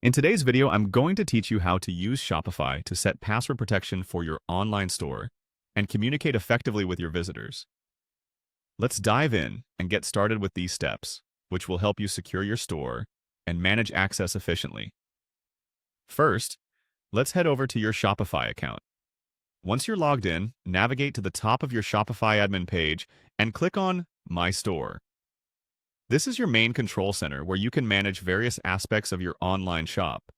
In today's video, I'm going to teach you how to use Shopify to set password protection for your online store and communicate effectively with your visitors. Let's dive in and get started with these steps, which will help you secure your store and manage access efficiently. First, let's head over to your Shopify account. Once you're logged in, navigate to the top of your Shopify admin page and click on My Store. This is your main control center where you can manage various aspects of your online shop.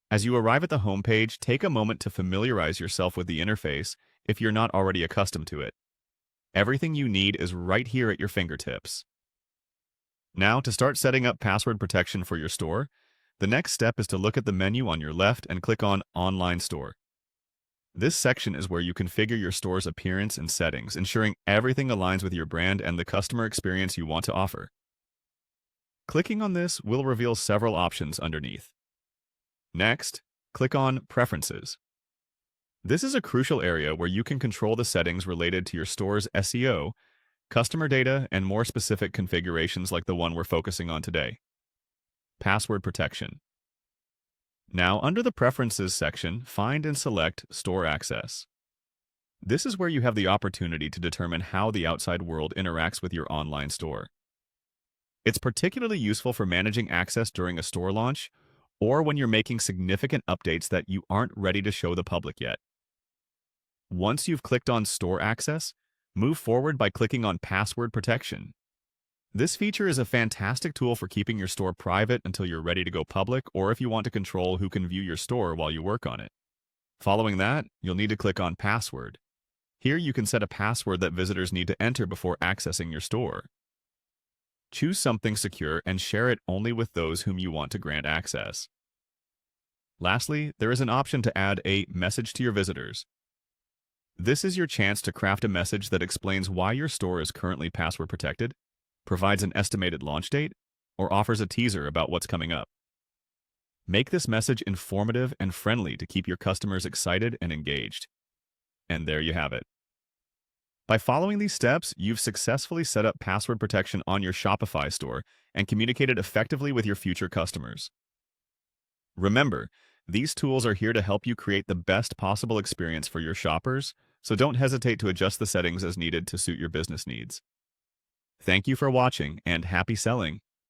As you arrive at the homepage, take a moment to familiarize yourself with the interface if you're not already accustomed to it. Everything you need is right here at your fingertips. Now, to start setting up password protection for your store, the next step is to look at the menu on your left and click on Online Store. This section is where you configure your store's appearance and settings, ensuring everything aligns with your brand and the customer experience you want to offer. Clicking on this will reveal several options underneath. Next, click on Preferences. This is a crucial area where you can control the settings related to your store's SEO, customer data, and more specific configurations like the one we're focusing on today. Password protection. Now, under the Preferences section, find and select Store Access. This is where you have the opportunity to determine how the outside world interacts with your online store. It's particularly useful for managing access during a store launch or when you're making significant updates that you aren't ready to show the public yet. Once you've clicked on Store Access, move forward by clicking on Password Protection. This feature is a fantastic tool for keeping your store private until you're ready to go public or if you want to control who can view your store while you work on it. Following that, you'll need to click on Password. Here you can set a password that visitors need to enter before accessing your store. Choose something secure and share it only with those whom you want to grant access. Lastly, there is an option to add a message to your visitors. This is your chance to craft a message that explains why your store is currently password protected, provides an estimated launch date, or offers a teaser about what's coming up. Make this message informative and friendly to keep your customers excited and engaged. And there you have it. By following these steps, you've successfully set up password protection on your Shopify store and communicated effectively with your future customers. Remember, these tools are here to help you create the best possible experience for your shoppers, so don't hesitate to adjust the settings as needed to suit your business needs. Thank you for watching and happy selling!